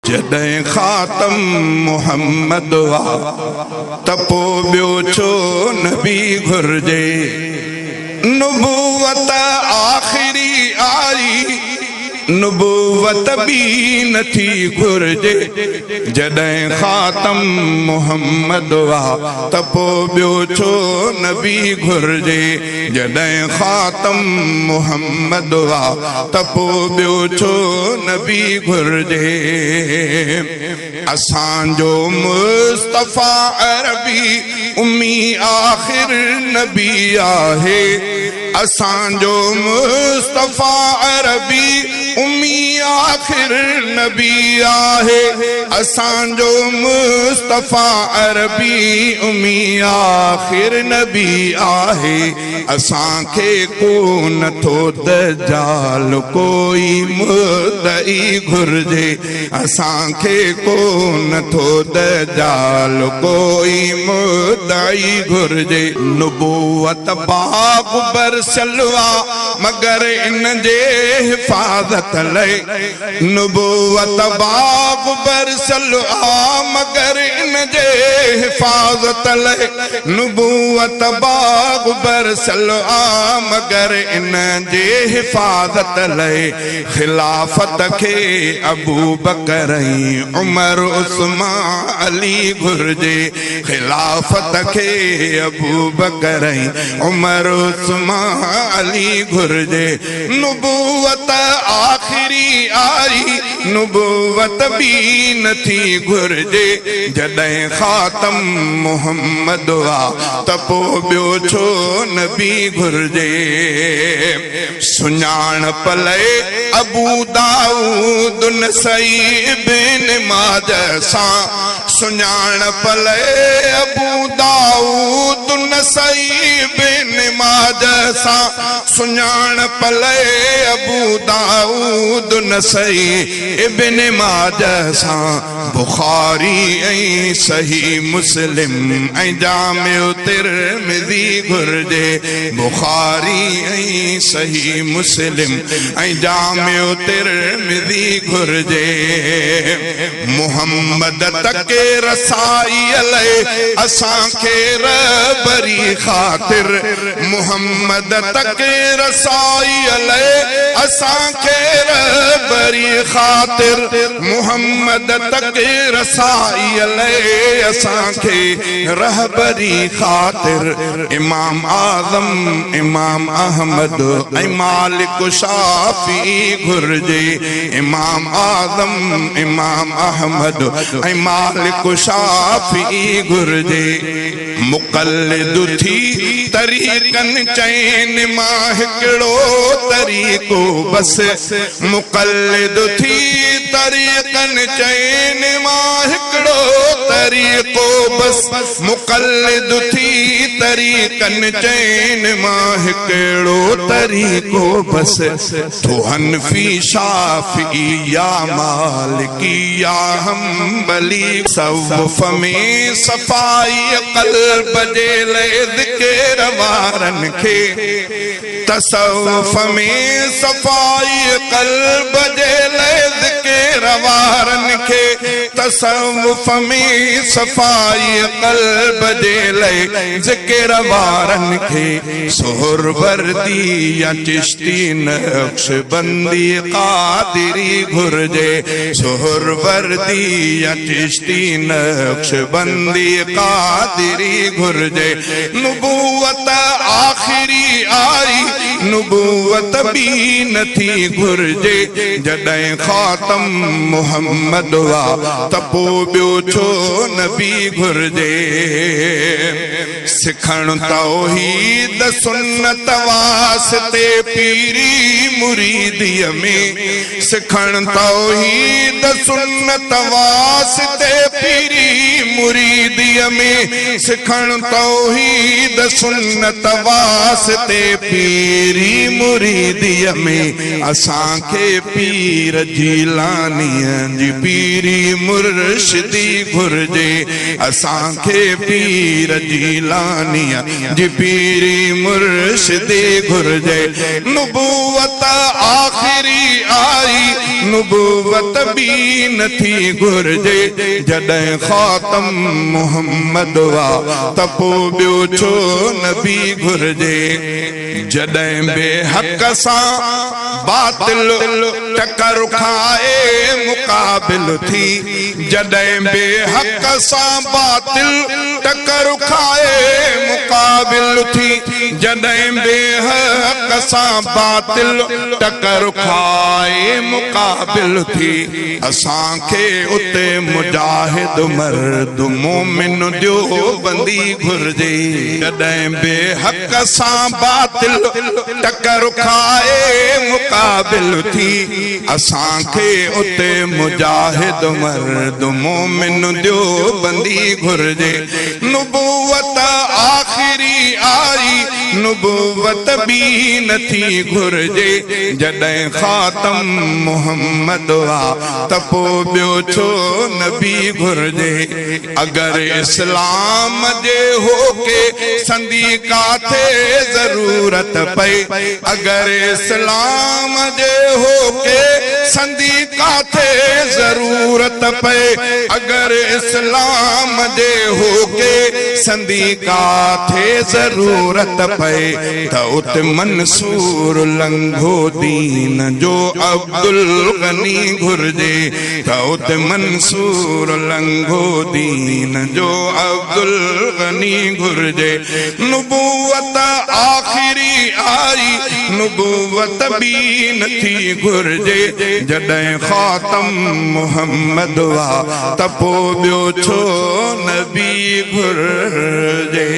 जॾहिं ख़ातम मुहम्मद वा तपो ॿियो छो नबी घुर्जे। नुबुवत आख़िरी आई नुबुवत बि नथी घुर्जे। जॾहिं ख़ातम मुहम्मद वा तपो ॿियो छो नबी घुर्जे। जॾहिं ख़ातम मुहम्मद वा तपो ॿियो छो नबी घुर्जे। असांजो मुस्तफ़ा अरबी उम्मी आख़िर नबी आहे। असांजो मुस्तफ़ा अरबी उम्मी आख़िर नबी आहे। असांजो मुस्तफ़ा अरबी उम्मी आख़िर नबी आहे। असांखे को नथो दजाल कोई मुदई घुर्जे। असांखे को नथो दजाल कोई मुदई घुर्जे। नुबुवत बाग़ बरसलवा मगर इन जे हिफ़ाज़त लए। नुबुवत बाग़ बरसलवा मगर इन जे हिफ़ाज़त लए। नुबुवत बाग़ बरसलवा मगर इन जे हिफ़ाज़त लए। खिलाफत खे अबू बकर ऐं उमर उस्मान अली घुर्जे। खिलाफत खे अबू बकर ऐं उमर उस्मान अली घुर्जे। नुबुवत आख़िरी आई नुबुवत बि नथी घुर्जे। जॾहिं ख़ातम मुहम्मद वा तपो ॿियो छो नबी घुर्जे। सुञाणप लए अबू दाऊद नसई इब्न माजा सां। सुञाणप लए अबू दाऊद नसई इब्न माजा सां। सुञाणप लए अबू दाऊद नसई इब्न माजा सां। बुखारी ऐं सही मुस्लिम ऐं जामिउ तिर्मिज़ी घुर्जे। बुखारी ऐं सही मुस्लिम ऐं जामिउ तिर्मिज़ी घुर्जे। मुहम्मद तके रसाई लए असांखे रबरी ख़ातिर। मुहम्मद तके रसाई लए असांखे रबरी ख़ातिर। मुहम्मद तके रसाई लए असांखे रहबरी ख़ातिर। इमाम आज़म इमाम अहमद ऐं मालिक शाफ़ी घुर्जे। इमाम आज़म इमाम अहमद ऐं मालिक शाफ़ी घुर्जे। मुक़ल्लिद थी तरीक़नि चइनि मां हिकिड़ो तरीक़ो बस। मुक़ल्लिद थी तरीक़नि चइनि मां हिकिड़ो तरीक़ो बस। मुक़ल्लिद थी तरीक़नि चइनि मां हिकिड़ो तरीक़ो बस। तो हनफी शाफ़ी या मालिकी या हम्बली। सवफ़ में सफ़ाई क़ल्ब जे लए ज़िक्र वारनि खे। तसव्वुफ़ में सफ़ाई क़ल्ब जे लए ज़िक्र वारनि खे। तसव्वुफ़ में सफ़ाई क़ल्ब जे लए ज़िक्र वारनि खे। सुहरवर्दी या चिश्ती नक्शबंदी क़ादिरी घुर्जे। सुहरवर्दी या चिश्ती नक्शबंदी क़ादिरी घुर्जे। नुबुवत आख़िरी आई नुबुवत बि नथी घुर्जे। जॾहिं ख़ातम मुहम्मद वा तपो ॿियो छो नबी घुर्जे। सिखण तौहीद सुन्नत वास्ते पीरी मुरीदीअ में। सिखण तौहीद सुन्नत वास्ते पीरी मुरीदीअ में। सिखण तौहीद सुन्नत वास्ते पीरी मुरीदीअ में। असांखे पीर जीलानीअ जी पीरी मुर्शिदी घुर्जे। असांखे पीर जीलानीअ जी पीरी मुर्शिदी घुर्जे। नुबुवत आख़िरी आई नुबुवत भी नथी घुर्जे जॾहिं ख़ातम मुहम्मद वा त पोइ ॿियो छो नबी घुर्जे जॾहिं बेहक सां बातिल टकर खाए मुक़ाबिल थी जॾहिं बेहक सां बातिल टकर खाए मुक़ाबिल थी जॾहिं बेहक सां बातिल टकर खाए मुक़ाबिल थी असांखे उते मुजाहिद मर्द मोमिन जो बंदी घुर्जे जॾहिं बेहक सां बातिल टकर खाए मुक़ाबिल थी असांखे उते मुजाहिद मर्द मोमिन जो बंदी घुर्जे नुबुवत आखिरी आई नुबुवत भी नथी घुर्जे जॾहिं ख़ातम मुहम्मद वा त पोइ ॿियो छो नबी घुर्जे अगर इस्लाम जे होके संदी काथे ज़रूरत पए अगर इस्लाम जे होके संदी काथे ज़रूरत पए अगर इस्लाम जे होके संदी काथे ज़रूरत पए त उते मंसूर लंघो दीन जो अब्दुल गनी घुर्जे त उते मंसूर लंघो दीन जो अब्दुल गनी घुर्जे नुबुवत आखिरी आई नुबुवत भी नथी घुर्जे जॾहिं ख़ातम मुहम्मद वा त पोइ ॿियो छो नबी घुर्जे